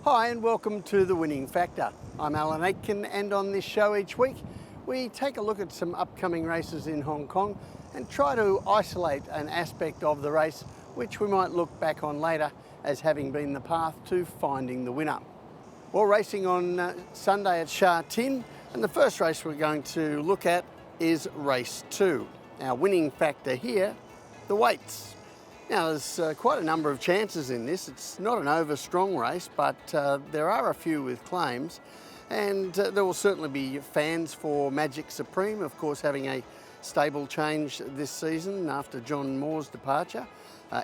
Hi and welcome to The Winning Factor. I'm Alan Aitken, and on this show each week we take a look at some upcoming races in Hong Kong and try to isolate an aspect of the race which we might look back on later as having been the path to finding the winner. We're racing on Sunday at Sha Tin, and the first race we're going to look at is race 2. Our winning factor here, the weights. Now there's quite a number of chances in this. It's not an over-strong race, but there are a few with claims, and there will certainly be fans for Magic Supreme, of course having a stable change this season after John Moore's departure.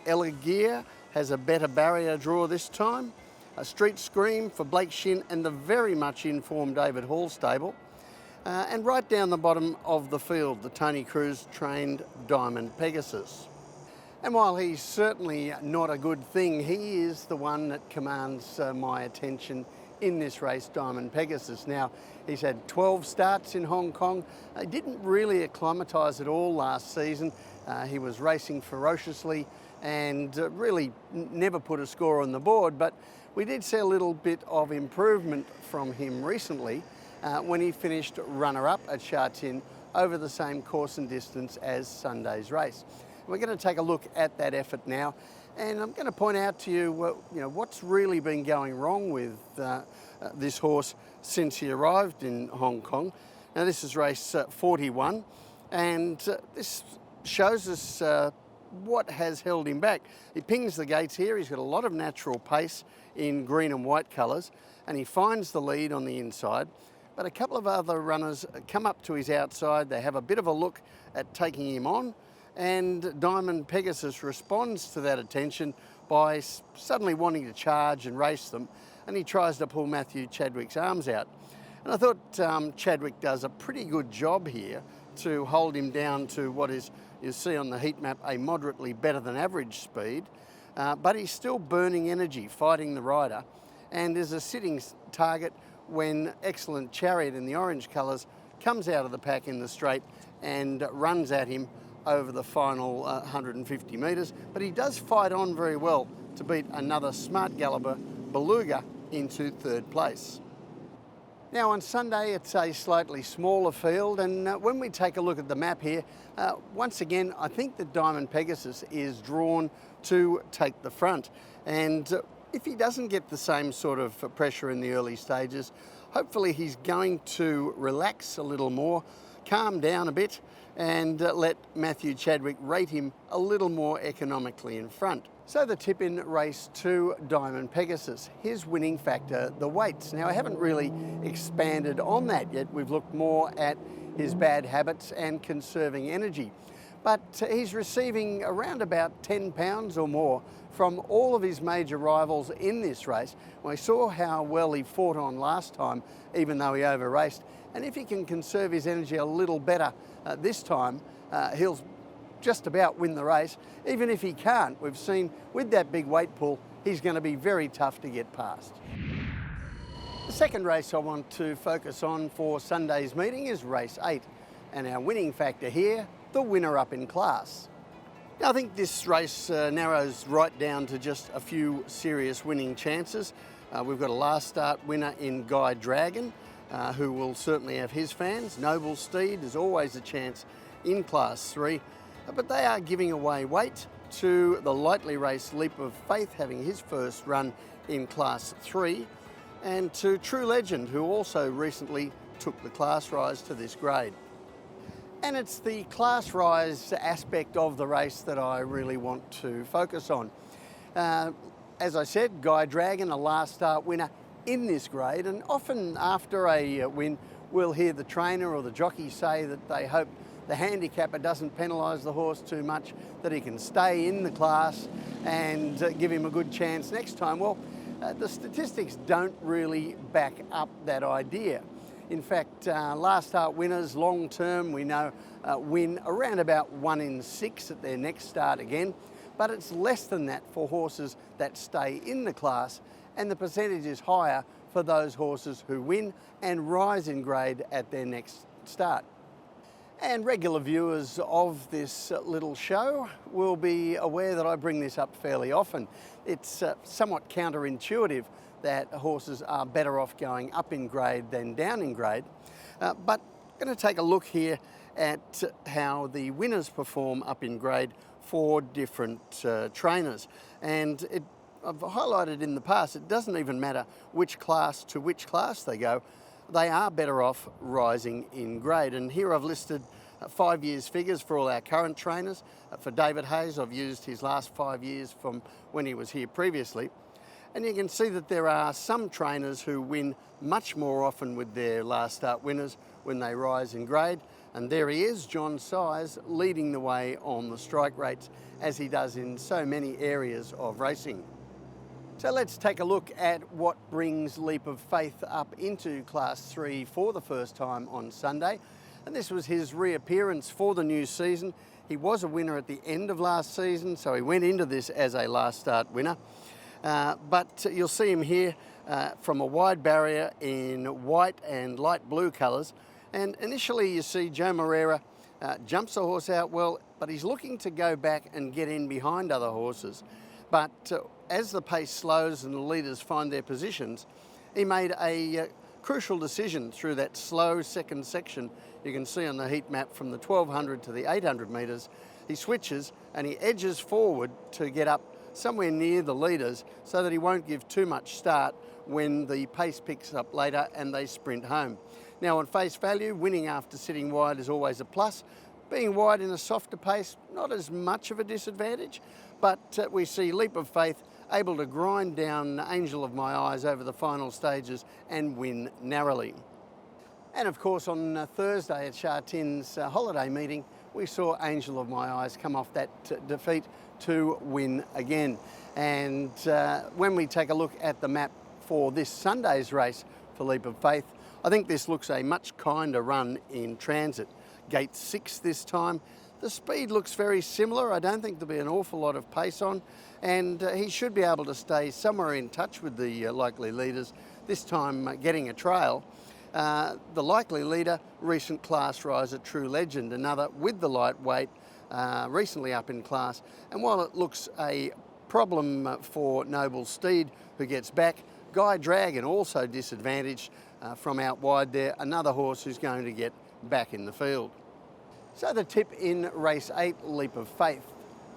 Ella Gear has a better barrier draw this time. A Street Scream for Blake Shin and the very much informed David Hall stable. And right down the bottom of the field, the Tony Cruz trained Diamond Pegasus. And while he's certainly not a good thing, he is the one that commands my attention in this race, Diamond Pegasus. Now, he's had 12 starts in Hong Kong. He didn't really acclimatise at all last season. He was racing ferociously and really never put a score on the board, but we did see a little bit of improvement from him recently when he finished runner-up at Sha Tin over the same course and distance as Sunday's race. We're going to take a look at that effort now, and I'm going to point out to you, what's really been going wrong with this horse since he arrived in Hong Kong. Now this is race 41, and this shows us what has held him back. He pings the gates here. He's got a lot of natural pace in green and white colours, and he finds the lead on the inside. But a couple of other runners come up to his outside. They have a bit of a look at taking him on, and Diamond Pegasus responds to that attention by suddenly wanting to charge and race them, and he tries to pull Matthew Chadwick's arms out. And I thought Chadwick does a pretty good job here to hold him down to what is, you see on the heat map, a moderately better than average speed, but he's still burning energy fighting the rider, and is a sitting target when Excellent Chariot in the orange colours comes out of the pack in the straight and runs at him over the final 150 metres, but he does fight on very well to beat another smart galloper, Beluga, into third place. Now on Sunday it's a slightly smaller field, and when we take a look at the map here, once again I think that Diamond Pegasus is drawn to take the front, and if he doesn't get the same sort of pressure in the early stages, hopefully he's going to relax a little more, calm down a bit, and let Matthew Chadwick rate him a little more economically in front. So the tip in race 2, Diamond Pegasus, his winning factor, the weights. Now I haven't really expanded on that yet. We've looked more at his bad habits and conserving energy. But he's receiving around about 10 pounds or more from all of his major rivals in this race. We saw how well he fought on last time, even though he over-raced. And if he can conserve his energy a little better this time, he'll just about win the race. Even if he can't, we've seen with that big weight pull, he's going to be very tough to get past. The second race I want to focus on for Sunday's meeting is race 8. And our winning factor here, the winner up in class. Now I think this race narrows right down to just a few serious winning chances. We've got a last start winner in Guy Dragon, who will certainly have his fans. Noble Steed is always a chance in Class 3, but they are giving away weight to the lightly raced Leap of Faith, having his first run in Class 3, and to True Legend, who also recently took the class rise to this grade. And it's the class rise aspect of the race that I really want to focus on. As I said, Guy Dragon, a last start winner in this grade, and often after a win we'll hear the trainer or the jockey say that they hope the handicapper doesn't penalise the horse too much, that he can stay in the class and give him a good chance next time. Well, the statistics don't really back up that idea. In fact, last start winners long term we know win around about 1 in 6 at their next start again, but it's less than that for horses that stay in the class, and the percentage is higher for those horses who win and rise in grade at their next start. And regular viewers of this little show will be aware that I bring this up fairly often. It's somewhat counterintuitive that horses are better off going up in grade than down in grade. But I'm going to take a look here at how the winners perform up in grade for different trainers. And I've highlighted in the past, it doesn't even matter which class to which class they go, they are better off rising in grade. And here I've listed 5 years figures for all our current trainers. For David Hayes, I've used his last 5 years from when he was here previously. And you can see that there are some trainers who win much more often with their last start winners when they rise in grade. And there he is, John Size, leading the way on the strike rates, as he does in so many areas of racing. So let's take a look at what brings Leap of Faith up into Class 3 for the first time on Sunday. And this was his reappearance for the new season. He was a winner at the end of last season, so he went into this as a last start winner. But you'll see him here from a wide barrier in white and light blue colours. And initially you see Joe Moreira jumps the horse out well, but he's looking to go back and get in behind other horses. But as the pace slows and the leaders find their positions, he made a crucial decision through that slow second section. You can see on the heat map from the 1200 to the 800 metres. He switches and he edges forward to get up somewhere near the leaders so that he won't give too much start when the pace picks up later and they sprint home. Now, on face value, winning after sitting wide is always a plus. Being wide in a softer pace, not as much of a disadvantage, but we see Leap of Faith able to grind down Angel of My Eyes over the final stages and win narrowly. And of course, on Thursday at Sha Tin's holiday meeting, we saw Angel of My Eyes come off that defeat to win again. And when we take a look at the map for this Sunday's race for Leap of Faith, I think this looks a much kinder run in transit. Gate 6 this time. The speed looks very similar. I don't think there'll be an awful lot of pace on, and he should be able to stay somewhere in touch with the likely leaders, this time getting a trail. The likely leader, recent class riser True Legend, another with the lightweight, recently up in class. And while it looks a problem for Noble Steed, who gets back, Guy Dragon also disadvantaged from out wide there, another horse who's going to get back in the field. So the tip in race 8, Leap of Faith,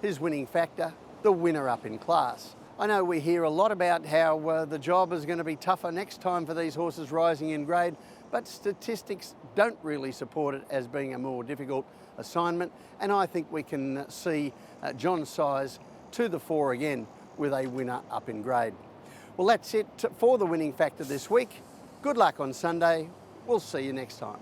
his winning factor, the winner up in class. I know we hear a lot about how the job is going to be tougher next time for these horses rising in grade, but statistics don't really support it as being a more difficult assignment, and I think we can see John Size to the fore again with a winner up in grade. Well, that's it for the winning factor this week. Good luck on Sunday. We'll see you next time.